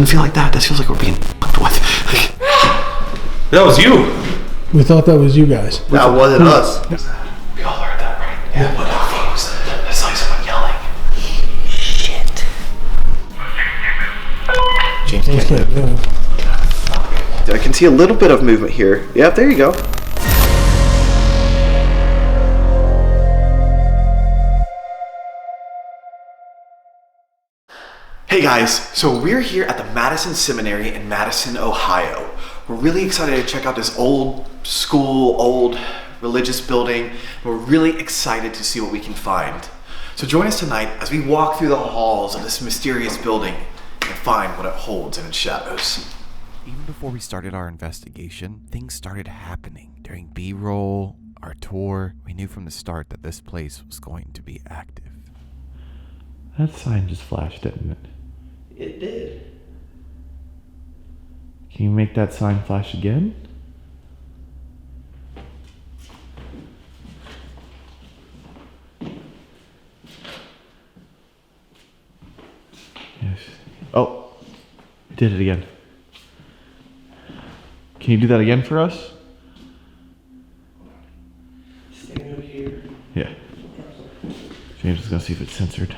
doesn't feel like that. This feels like we're being fucked with. That was you. We thought that was you guys. That wasn't us. We all heard that, right? Yeah. What the fuck was that? That's like someone yelling. Shit. James can't move. I can see a little bit of movement here. Yep, there you go. Hey guys, so we're here at the Madison Seminary in Madison, Ohio. We're really excited to check out this old school, old religious building. We're really excited to see what we can find. So join us tonight as we walk through the halls of this mysterious building and find what it holds in its shadows. Even before we started our investigation, things started happening. During B-roll, our tour, we knew from the start that this place was going to be active. That sign just flashed, didn't it? It did. Can you make that sign flash again? Yes. Oh, it did it again. Can you do that again for us? Stand over here. Yeah. James is gonna see if it's censored.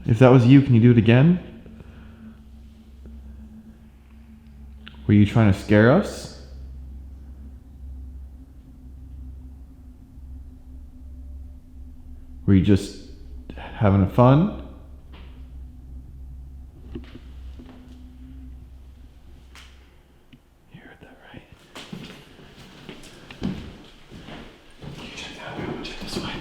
If that was you, can you do it again? Were you trying to scare us? Were you just having fun? You heard that right. Can you check that way? I'm gonna check this way.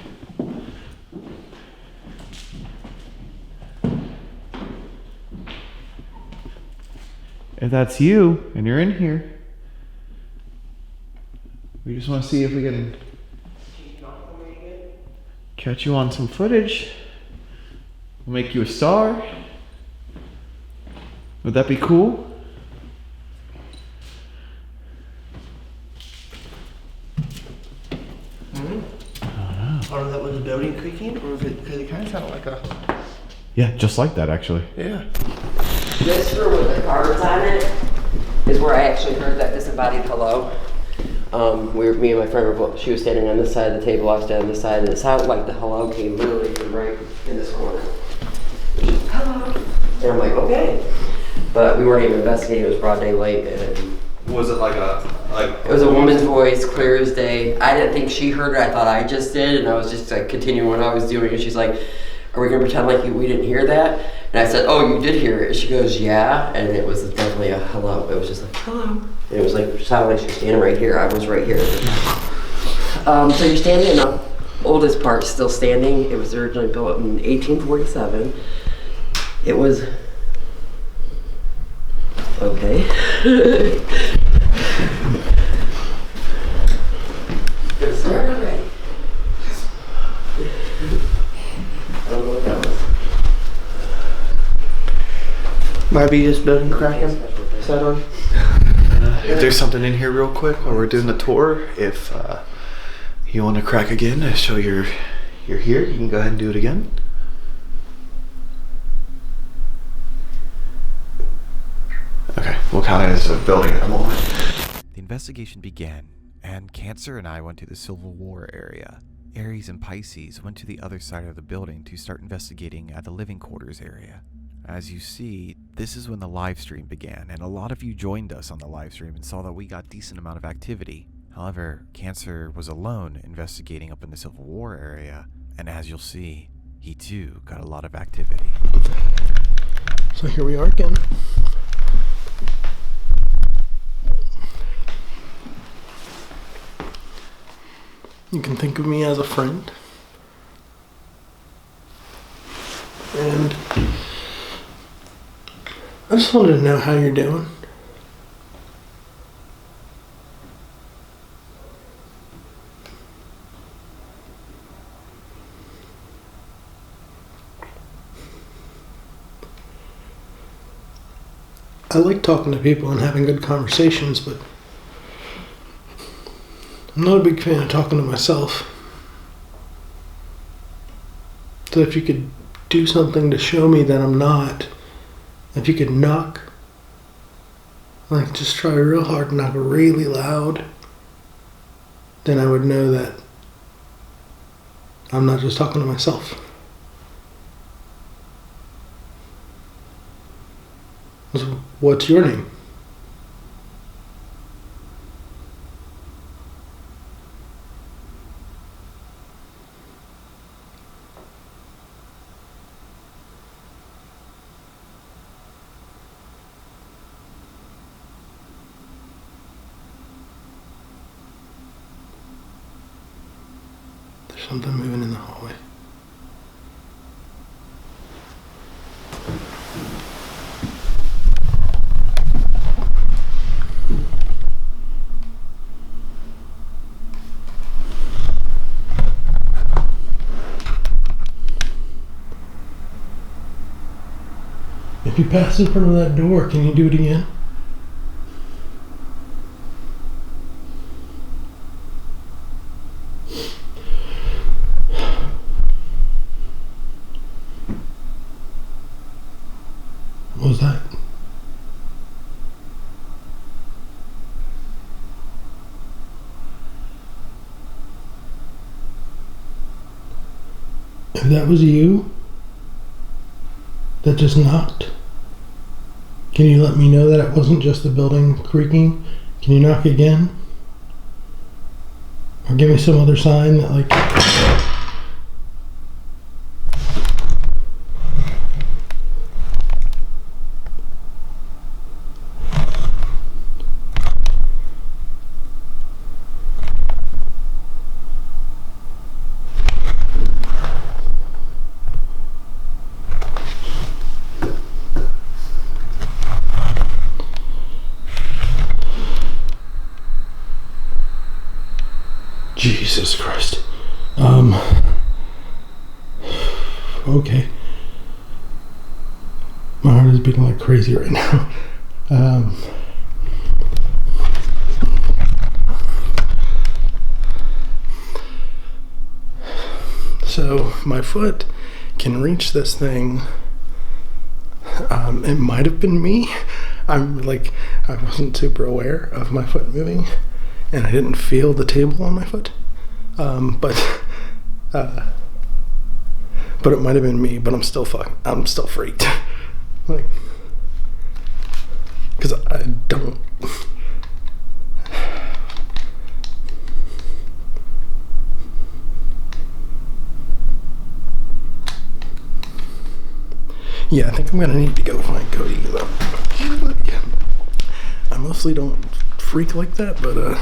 If that's you and you're in here, we just want to see if we can catch you on some footage. We'll make you a star. Would that be cool? I don't know if that was a building creaking or if it, because it kind of sounded like a... Yeah, just like that actually. Yeah. This room with the cards on it is where I actually heard that disembodied hello. Me and my friend were she was standing on this side of the table, I was standing on this side, and it sounded like the hello came literally from right in this corner. Hello. And I'm like, okay. But we weren't even investigating, it was broad daylight, and Was it like it was a woman's voice, clear as day. I didn't think she heard it, I thought I just did, and I was just like continuing what I was doing, and she's like, are we gonna pretend like we didn't hear that? And I said, oh, you did hear it. And she goes, yeah. And it was definitely a hello. It was just like, hello. And it was like, sounded like she was standing right here. I was right here. So you're standing in the oldest part, still standing. It was originally built in 1847. It was, okay. Good start already. I don't know what that was. Might be just building cracking. Settling. if there's something in here real quick while we're doing the tour, if you want to crack again to show you're here, you can go ahead and do it again. Okay, we'll count it as a building at the moment. The investigation began, and Cancer and I went to the Civil War area. Aries and Pisces went to the other side of the building to start investigating at the living quarters area. As you see, this is when the live stream began, and a lot of you joined us on the live stream and saw that we got a decent amount of activity. However, Cancer was alone investigating up in the Civil War area, and as you'll see, he too got a lot of activity. So here we are again. You can think of me as a friend. And I just wanted to know how you're doing. I like talking to people and having good conversations, but I'm not a big fan of talking to myself. So if you could do something to show me that I'm not, if you could knock, like just try real hard and knock really loud, then I would know that I'm not just talking to myself. So what's your name? There's something moving in the hallway. If you pass in front of that door, can you do it again? What was that? If that was you that just knocked, can you let me know that it wasn't just the building creaking? Can you knock again? Or give me some other sign that like... Jesus Christ. Okay. My heart is beating like crazy right now. So my foot can reach this thing. It might have been me. I wasn't super aware of my foot moving, and I didn't feel the table on my foot. But it might have been me. But I'm still freaked. Like, because I don't. Yeah, I think I'm gonna need to go find Cody. I mostly don't freak like that, but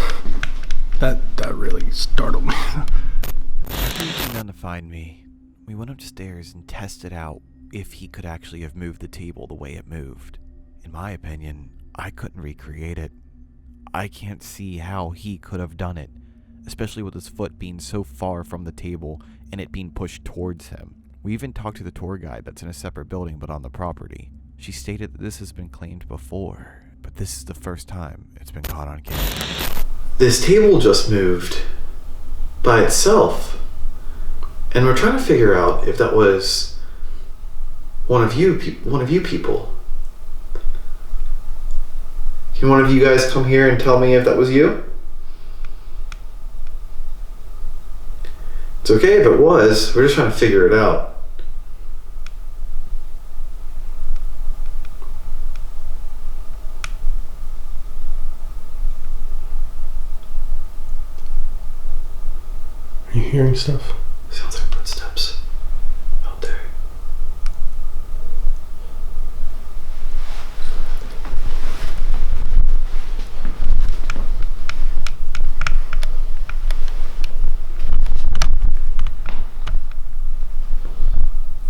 that really startled me. After he came down to find me, we went upstairs and tested out if he could actually have moved the table the way it moved. In my opinion, I couldn't recreate it. I can't see how he could have done it, especially with his foot being so far from the table and it being pushed towards him. We even talked to the tour guide that's in a separate building but on the property. She stated that this has been claimed before, but this is the first time it's been caught on camera. This table just moved by itself. And we're trying to figure out if that was one of you people. Can one of you guys come here and tell me if that was you? It's okay if it was. We're just trying to figure it out. Are you hearing stuff? Sounds like footsteps out there.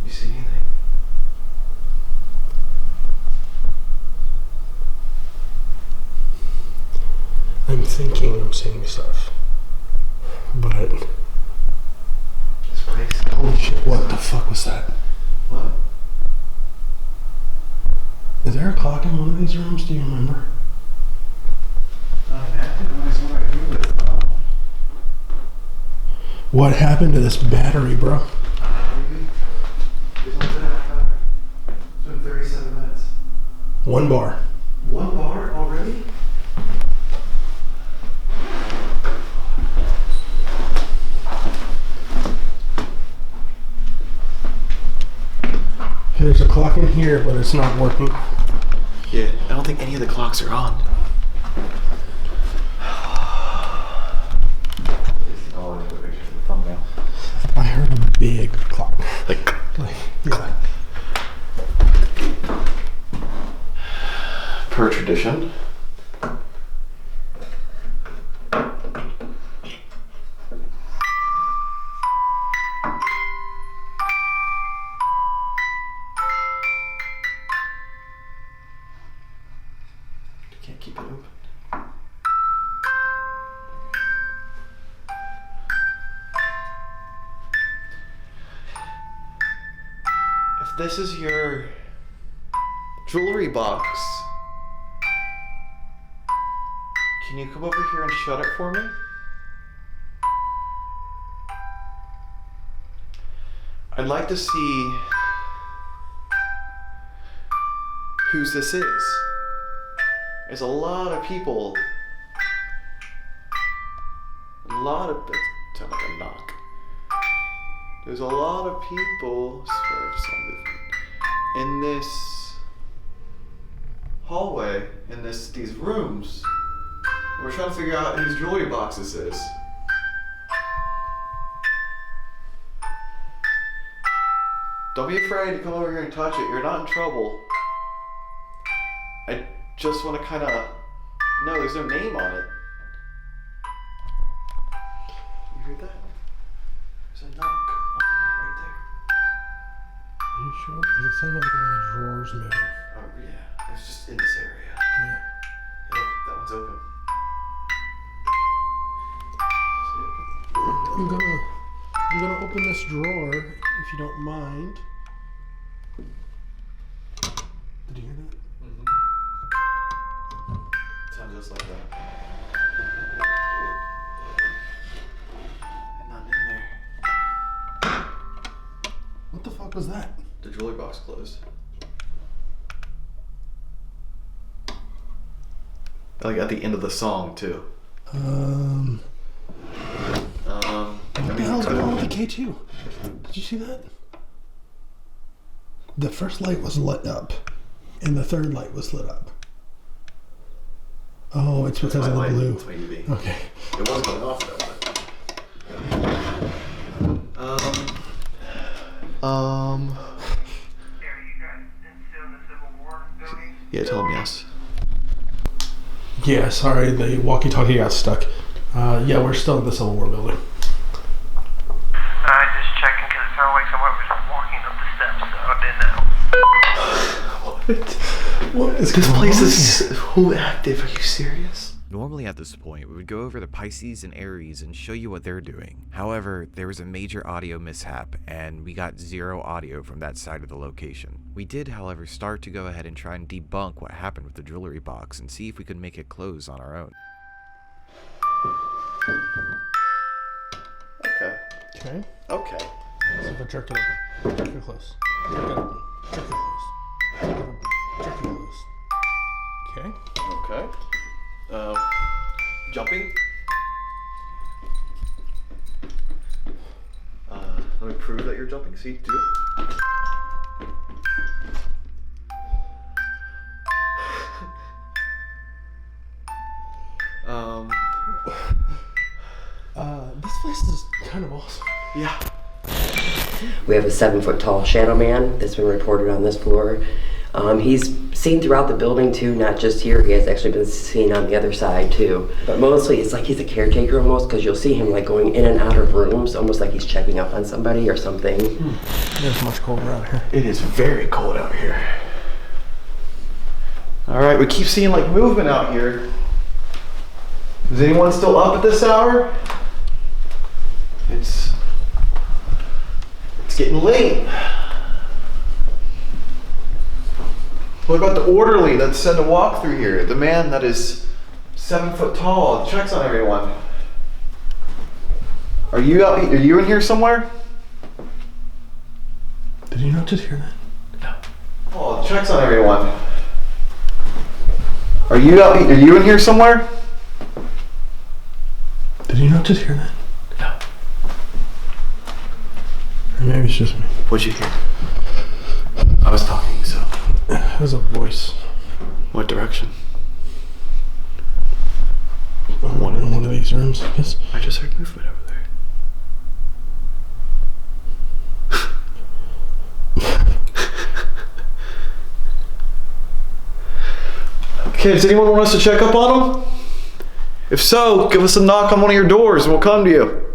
You see anything? I'm thinking I'm seeing stuff, but This place. holy shit! What the fuck was that? What? Is there a clock in one of these rooms? Do you remember? Not an active noise. What I hear with it. What happened to this battery, bro? 1 bar. 1 bar already? There's a clock in here, but it's not working. Yeah, I don't think any of the clocks are on. I heard a big clock. Like, Yeah. per tradition. Can't keep it open. If this is your jewelry box, can you come over here and shut it for me? I'd like to see whose this is. There's a lot of people. That sounds like a knock. There's a lot of people. Sorry, just some movement. In this hallway, in these rooms. We're trying to figure out whose jewelry box this is. Don't be afraid to come over here and touch it. You're not in trouble. I just want to kind of... No, there's no name on it. You heard that? There's a knock right there. Are you sure? Because it sounded like one of the drawers moving. Oh yeah, it's just in this area. Yeah. Look, that one's open. I'm gonna open this drawer if you don't mind. Did you hear that? Sounds just like that. And I'm in there. What the fuck was that? The jewelry box closed. Like at the end of the song too. What the hell's going on with the K2? Did you see that? The first light was lit up, and the third light was lit up. Oh, it's because of the blue. Maybe. Okay. It was going off though. Are you guys still in the Civil War building? Yeah, tell him yes. Yeah, sorry, the walkie-talkie got stuck. Yeah, we're still in the Civil War building. Just checking because it sounded like someone was walking up the steps, so I didn't know. What is This going place on is here? so active. Are you serious? Normally at this point, we would go over the Pisces and Aries and show you what they're doing. However, there was a major audio mishap and we got 0 audio from that side of the location. We did, however, start to go ahead and try and debunk what happened with the jewelry box and see if we could make it close on our own. Okay. Okay. Okay. So if I jerk it open. Jerk it close. Jerk it open. Jerk it close. Jerk it open. Jerk it close. Okay. Okay. Jumping. Let me prove that you're jumping. See, do it. This place is kind of awesome. Yeah. We have a 7-foot tall shadow man that's been reported on this floor. He's seen throughout the building too, not just here. He has actually been seen on the other side too. But mostly it's like he's a caretaker almost, because you'll see him like going in and out of rooms, almost like he's checking up on somebody or something. It's much colder out here. It is very cold out here. All right, we keep seeing like movement out here. Is anyone still up at this hour? It's getting late. What about the orderly that's said to walk through here? The man that is 7 foot tall, checks on everyone. Are you out? Are you in here somewhere? Did you not just hear that? No. Oh, checks on everyone. Are you in here somewhere? Did you not just hear that? No. Or maybe it's just me. What'd you hear? I was talking, so. It was a voice. What direction? In one of these rooms, I guess. I just heard movement over there. Kids, anyone want us to check up on them? If so, give us a knock on one of your doors and we'll come to you.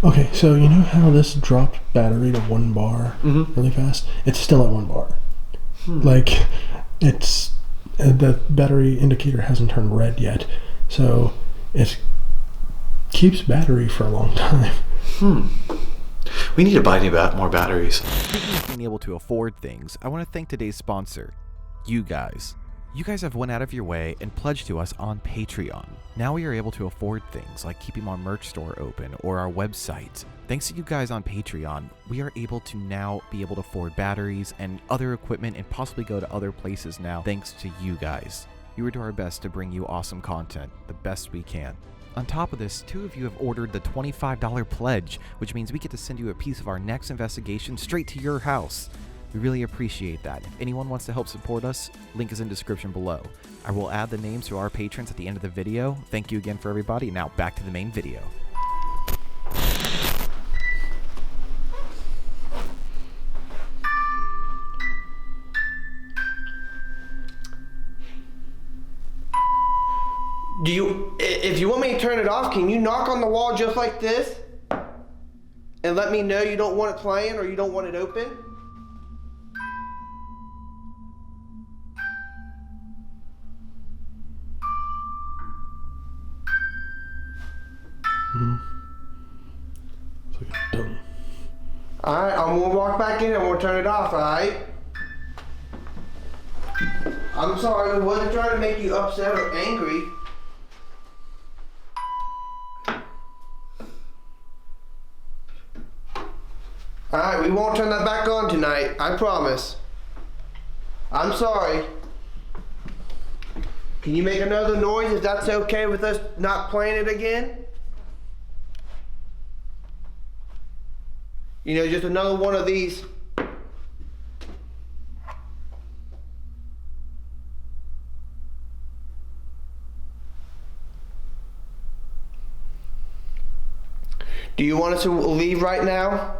Okay, so you know how this dropped battery to 1 bar really fast? It's still at 1 bar. Like, it's the battery indicator hasn't turned red yet, so it keeps battery for a long time. We need to buy more batteries. Speaking of being able to afford things, I want to thank today's sponsor, you guys. You guys have went out of your way and pledged to us on Patreon. Now we are able to afford things like keeping our merch store open or our website. Thanks to you guys on Patreon, we are able to now be able to afford batteries and other equipment and possibly go to other places now thanks to you guys. We will do our best to bring you awesome content, the best we can. On top of this, 2 of you have ordered the $25 pledge, which means we get to send you a piece of our next investigation straight to your house. We really appreciate that. If anyone wants to help support us, link is in description below. I will add the names to our patrons at the end of the video. Thank you again for everybody. Now back to the main video. If you want me to turn it off, can you knock on the wall just like this? And let me know you don't want it playing or you don't want it open? It's like a dumb. Alright, I'm gonna walk back in and I'm gonna turn it off, alright? I'm sorry, I wasn't trying to make you upset or angry. Alright, we won't turn that back on tonight, I promise. I'm sorry. Can you make another noise if that's okay with us not playing it again? You know, just another one of these. Do you want us to leave right now?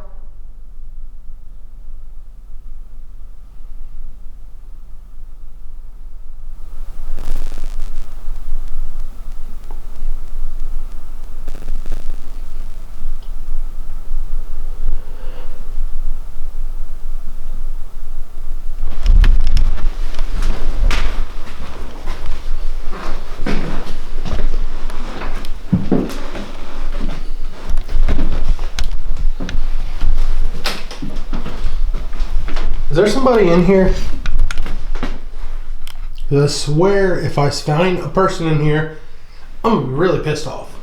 Is there somebody in here? 'Cause I swear if I find a person in here, I'm gonna be really pissed off.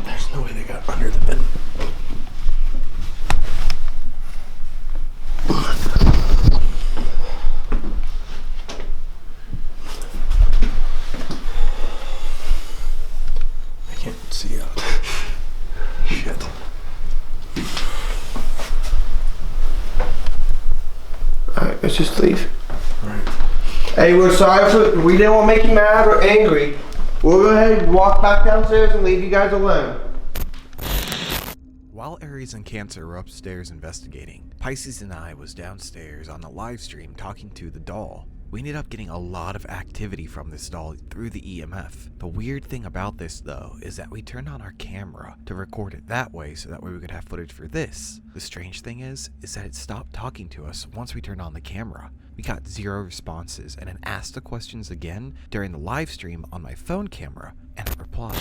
There's no way they got under the bed. I can't see out. Shit. Alright, let's just leave. Alright. Hey, we didn't want to make you mad or angry. We'll go ahead and walk back downstairs and leave you guys alone. While Aries and Cancer were upstairs investigating, Pisces and I was downstairs on the live stream talking to the doll. We ended up getting a lot of activity from this doll through the EMF. The weird thing about this though is that we turned on our camera to record it that way so that way we could have footage for this. The strange thing is that it stopped talking to us once we turned on the camera. We got 0 responses and then asked the questions again during the live stream on my phone camera and it replied.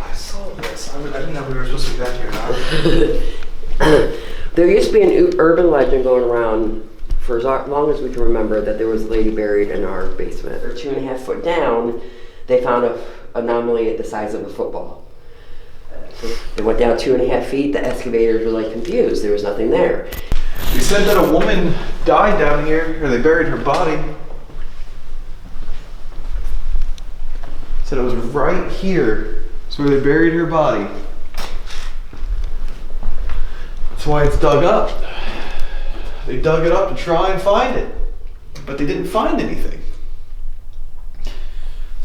I saw this. I didn't know we were supposed to be back here. There used to be an urban legend going around for as long as we can remember that there was a lady buried in our basement. 2.5 foot down, they found an anomaly at the size of a football. It went down 2.5 feet. The excavators were like confused. There was nothing there. They said that a woman died down here, or they buried her body. Said it was right here. That's where they buried her body. That's why it's dug up. They dug it up to try and find it, but they didn't find anything.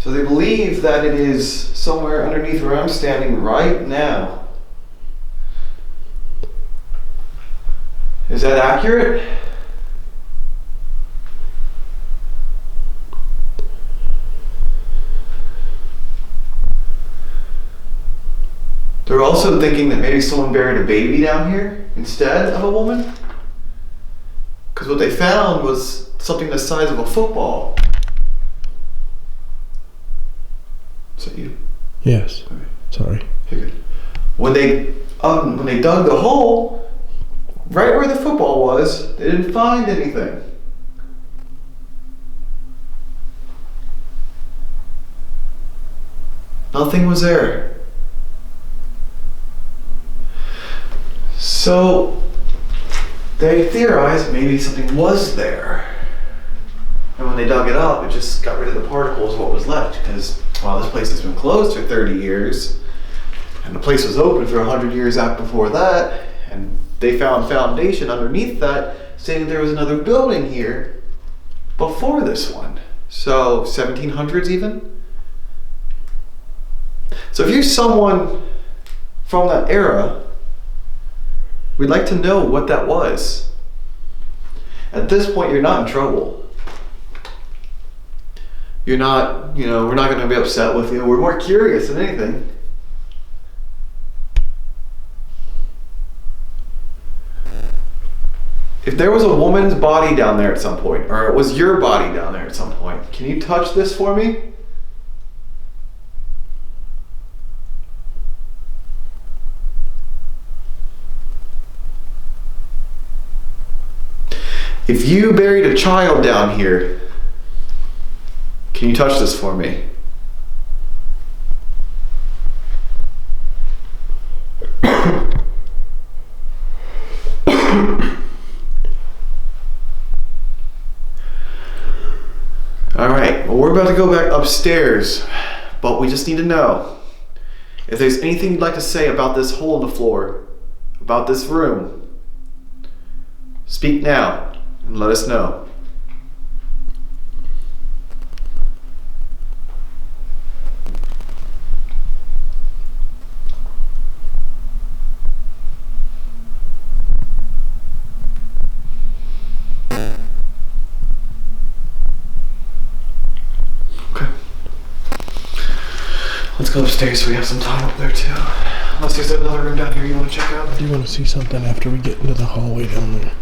So they believe that it is somewhere underneath where I'm standing right now. Is that accurate? They're also thinking that maybe someone buried a baby down here instead of a woman. Because what they found was something the size of a football. Is that you? Yes. Okay. Sorry. Okay, good. When they dug the hole, right where the football was, they didn't find anything. Nothing was there. So they theorized maybe something was there. And when they dug it up, it just got rid of the particles of what was left. Because, well, this place has been closed for 30 years. And the place was open for 100 years out before that. And they found foundation underneath that saying there was another building here before this one. So 1700s even. So if you're someone from that era, we'd like to know what that was. At this point, you're not in trouble. You're not, we're not going to be upset with you. We're more curious than anything. If there was a woman's body down there at some point, or it was your body down there at some point, can you touch this for me? If you buried a child down here, can you touch this for me? All right, well, we're about to go back upstairs, but we just need to know if there's anything you'd like to say about this hole in the floor, about this room. Speak now. And let us know. Okay. Let's go upstairs so we have some time up there too. Unless there's another room down here you want to check out. Do you want to see something after we get into the hallway down there?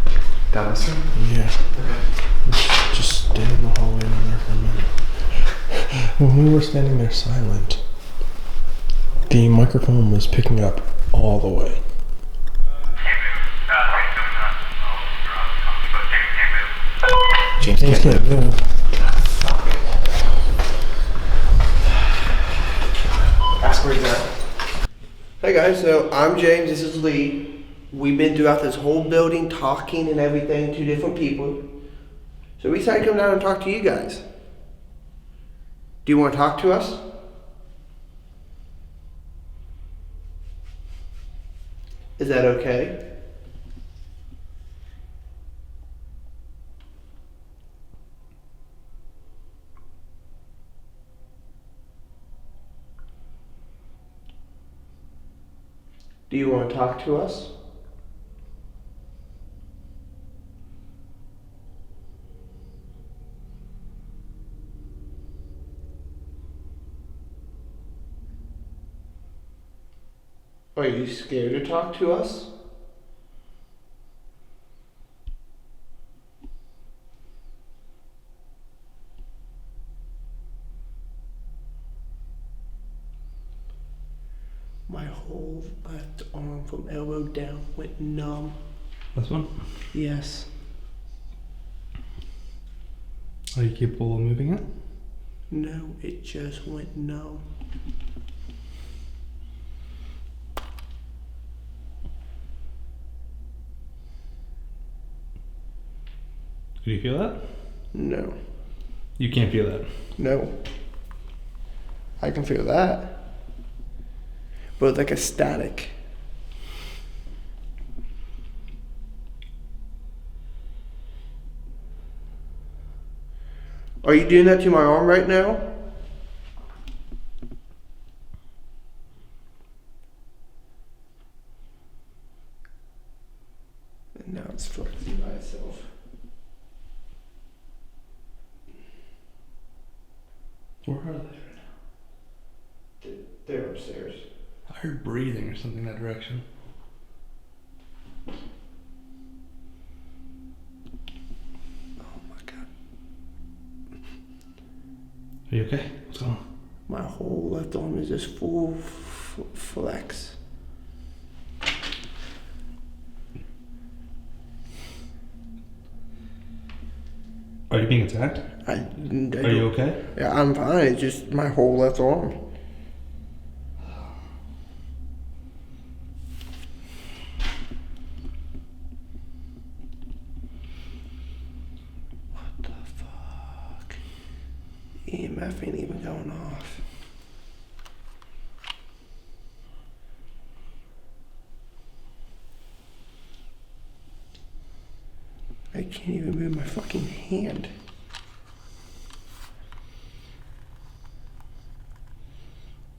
Down this room? Yeah. Okay. Just stay in the hallway down there for a minute. When we were standing there silent, the microphone was picking up all the way. James James can't can't move. move. Ask where he's at. Hey guys, so I'm James, this is Lee. We've been throughout this whole building talking and everything to different people. So we decided to come down and talk to you guys. Do you want to talk to us? Is that okay? Do you want to talk to us? Are you scared to talk to us? My whole left arm from elbow down went numb. This one? Yes. Are you capable of moving it? No, it just went numb. Can you feel that? No. You can't feel that. No. I can feel that. But like a static. Are you doing that to my arm right now? And now it's flexing by itself. Where are they right now? They're upstairs. I heard breathing or something in that direction. Oh my god. Are you okay? What's going on? My whole left arm is just full flex. Are you being attacked? Are you okay? Yeah, I'm fine. It's just my whole left arm. What the fuck? EMF ain't even going off. I can't even move my fucking hand.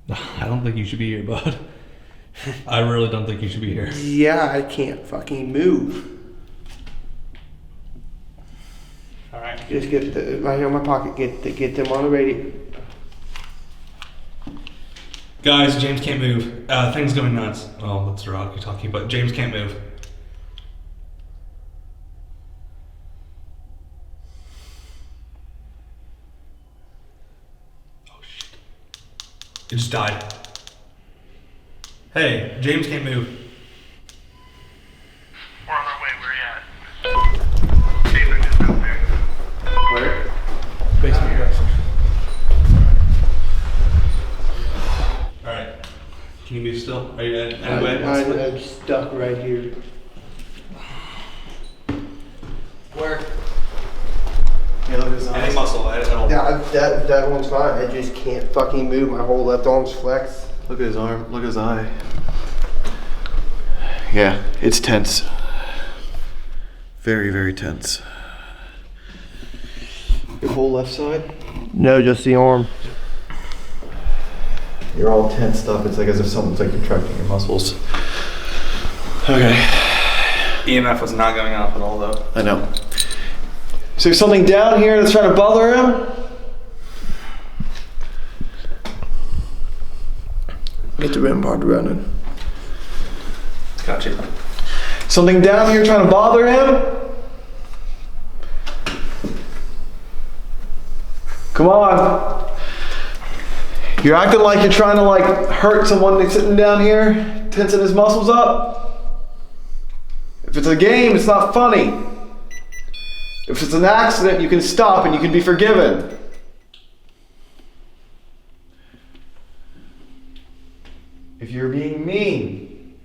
I don't think you should be here, bud. I really don't think you should be here. Yeah, I can't fucking move. Alright. Just get right here in my pocket. Get them on the radio. Guys, James can't move. Things going nuts. Oh, that's the rock you're talking about. James can't move. Oh shit. It just died. Hey, James can't move. We're on our way, where you at? Basement is out there. Where? Basement dressing. Alright. Can you move still? Are you anyway? I'm stuck right here. Where? Yeah, look at his Any eyes. muscle. I don't. Yeah, that one's fine. I just can't fucking move. My whole left arm's flexed. Look at his arm. Look at his eye. Yeah, it's tense. Very, very tense. Your whole left side? No, just the arm. You're all tensed up. It's like as if something's like contracting your muscles. Okay. EMF was not going off at all, though. I know. Is there something down here that's trying to bother him? Get the REM pod running. Gotcha. Something down here trying to bother him? Come on. You're acting like you're trying to like hurt someone that's sitting down here, tensing his muscles up. If it's a game, it's not funny. If it's an accident, you can stop and you can be forgiven. If you're being mean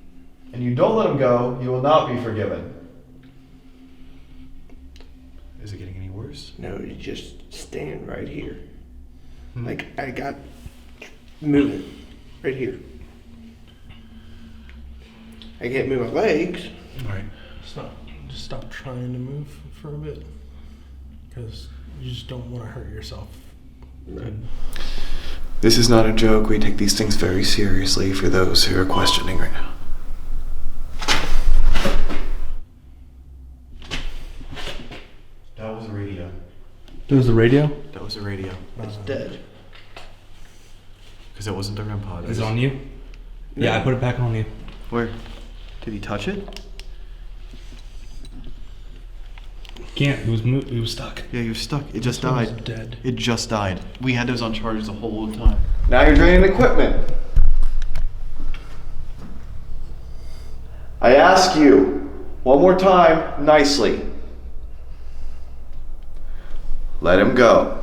and you don't let him go, you will not be forgiven. Is it getting any worse? No, you just stand right here. Like I got moving right here. I can't move my legs. Alright. Just stop trying to move for a bit, because you just don't want to hurt yourself. This is not a joke. We take these things very seriously for those who are questioning right now. That was a radio. There was the radio? That was a radio. It's dead. Because it wasn't the REM pod. Is it on you? Yeah, I put it back on you. Where? Did he touch it? Can't. It was stuck. Yeah, he was stuck. It just This one's died. dead. It just died. We had those on charge the whole time. Now you're draining equipment. I ask you one more time, nicely. Let him go.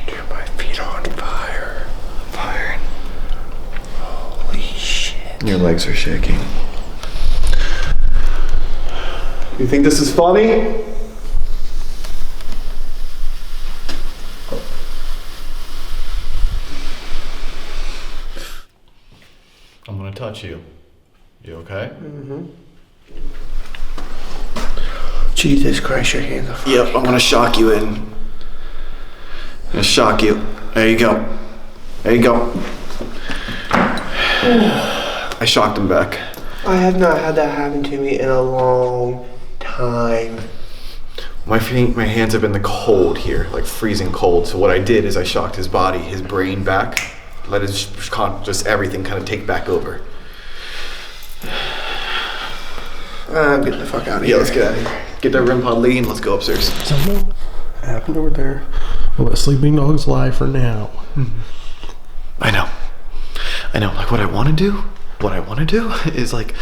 Dude, my feet are on fire. Fire. Holy shit. Your legs are shaking. You think this is funny? I'm gonna touch you. You okay? Jesus Christ, your hands are fucking. Yep, I'm gonna shock you in. I'm gonna shock you. There you go. There you go. I shocked him back. I have not had that happen to me in a long time. My hands have been the cold here, like freezing cold. So what I did is I shocked his body, his brain back, let his just everything kind of take back over. I'm getting the fuck out of here. Yeah, let's get out of here. Get that REM pod Lee and let's go upstairs. Something happened over there. We'll let sleeping dogs lie for now. I know. Like what I want to do is like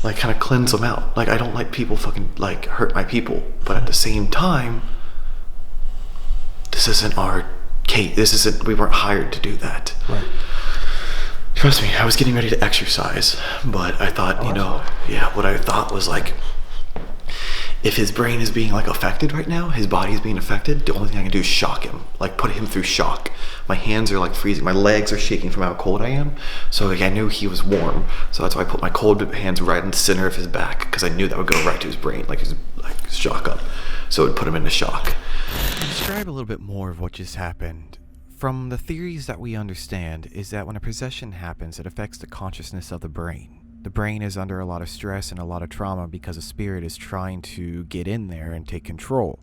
kind of cleanse them out. Like I don't like people fucking like hurt my people, but at the same time, this isn't our case. We weren't hired to do that. Right. Trust me, I was getting ready to exercise, but I thought, what I thought was like, if his brain is being like affected right now, his body is being affected, the only thing I can do is shock him, like put him through shock. My hands are like freezing, my legs are shaking from how cold I am. So like I knew he was warm, so that's why I put my cold hands right in the center of his back, because I knew that would go right to his brain, like shock up. So it would put him into shock. Describe a little bit more of what just happened. From the theories that we understand is that when a possession happens, it affects the consciousness of the brain. The brain is under a lot of stress and a lot of trauma because a spirit is trying to get in there and take control.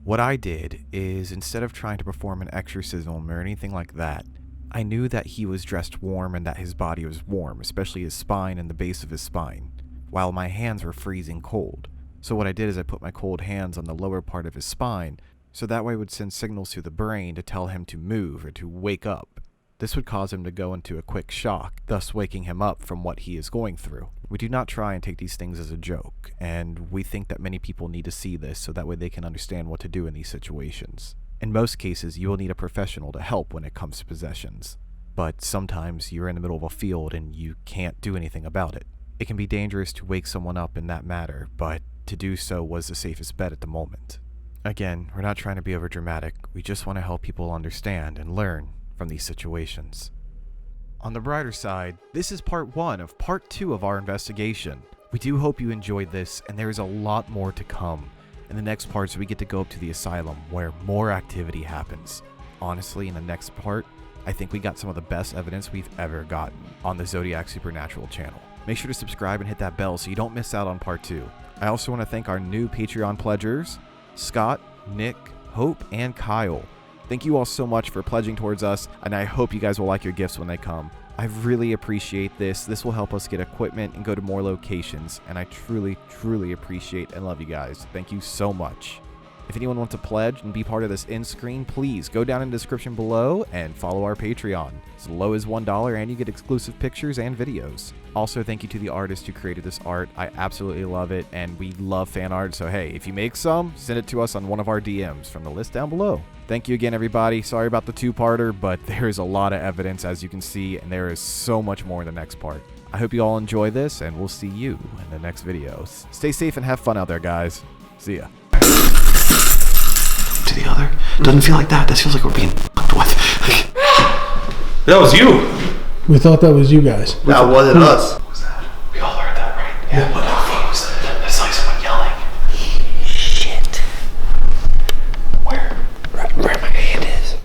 What I did is, instead of trying to perform an exorcism or anything like that, I knew that he was dressed warm and that his body was warm, especially his spine and the base of his spine, while my hands were freezing cold. So what I did is I put my cold hands on the lower part of his spine, so that way it would send signals to the brain to tell him to move or to wake up. This would cause him to go into a quick shock, thus waking him up from what he is going through. We do not try and take these things as a joke, and we think that many people need to see this so that way they can understand what to do in these situations. In most cases, you will need a professional to help when it comes to possessions, but sometimes you're in the middle of a field and you can't do anything about it. It can be dangerous to wake someone up in that matter, but to do so was the safest bet at the moment. Again, we're not trying to be overdramatic, we just want to help people understand and learn from these situations. On the brighter side, this is part 1 of part 2 of our investigation. We do hope you enjoyed this, and there is a lot more to come. In the next parts, we get to go up to the asylum, where more activity happens. Honestly, in the next part, I think we got some of the best evidence we've ever gotten on the Zodiac Supernatural channel. Make sure to subscribe and hit that bell so you don't miss out on part 2. I also want to thank our new Patreon pledgers, Scott, Nick, Hope, and Kyle. Thank you all so much for pledging towards us, and I hope you guys will like your gifts when they come. I really appreciate this. This will help us get equipment and go to more locations, and I truly, truly appreciate and love you guys. Thank you so much. If anyone wants to pledge and be part of this end screen, please go down in the description below and follow our Patreon. As low as $1 and you get exclusive pictures and videos. Also, thank you to the artist who created this art. I absolutely love it, and we love fan art, so hey, if you make some, send it to us on one of our DMs from the list down below. Thank you again, everybody. Sorry about the 2-parter, but there is a lot of evidence, as you can see, and there is so much more in the next part. I hope you all enjoy this, and we'll see you in the next videos. Stay safe and have fun out there, guys. See ya. To the other. Doesn't feel like that. This feels like we're being fucked with. That was you! We thought that was you guys. That wasn't us. What was that?